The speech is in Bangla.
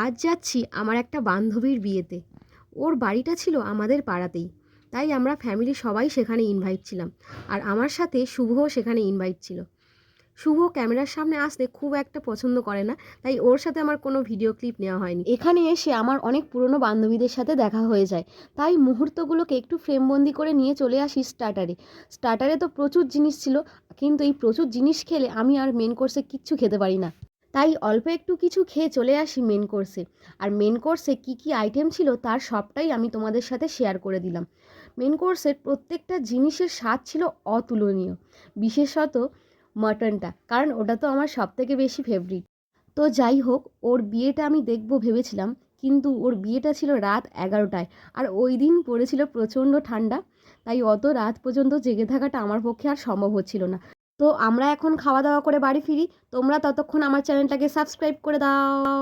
আজ যাচ্ছি আমার একটা বান্ধবীর বিয়েতে। ওর বাড়িটা ছিল আমাদের পাড়াতেই। তাই আমরা ফ্যামিলির সবাই সেখানে ইনভাইট ছিলাম। আর আমার সাথে শুভও সেখানে ইনভাইট ছিল। শুভ ক্যামেরার সামনে আসতে খুব একটা পছন্দ করে না, তাই ওর সাথে আমার কোনো ভিডিও ক্লিপ নেওয়া হয়নি। এখানে এসে আমার অনেক পুরনো বান্ধবীদের সাথে দেখা হয়ে যায়, তাই মুহূর্তগুলোকে একটু ফ্রেমবন্দি করে নিয়ে চলে আসি স্টার্টারে। স্টার্টারে তো প্রচুর জিনিস ছিল, কিন্তু এই প্রচুর জিনিস খেলে আমি আর মেন কোর্সে কিচ্ছু খেতে পারি না। তাই অল্প একটু কিছু খেয়ে চলে আসি মেন কোর্সে। আর মেন কোর্সে কী কী আইটেম ছিল তার সবটাই আমি তোমাদের সাথে শেয়ার করে দিলাম। মেন কোর্সের প্রত্যেকটা জিনিসের স্বাদ ছিল অতুলনীয়, বিশেষত মাটনটা, কারণ ওটা তো আমার সবথেকে বেশি ফেভারিট। তো যাই হোক, ওর বিয়েটা আমি দেখবো ভেবেছিলাম, কিন্তু ওর বিয়েটা ছিল রাত 11টায়। আর ওই দিন পড়েছিল প্রচণ্ড ঠান্ডা, তাই অত রাত পর্যন্ত জেগে থাকাটা আমার পক্ষে আর সম্ভব হচ্ছিল না। তো আমরা এখন খাওয়া দাওয়া করে বাড়ি ফিরি। তোমরা ততক্ষণ আমার চ্যানেলটাকে সাবস্ক্রাইব করে দাও।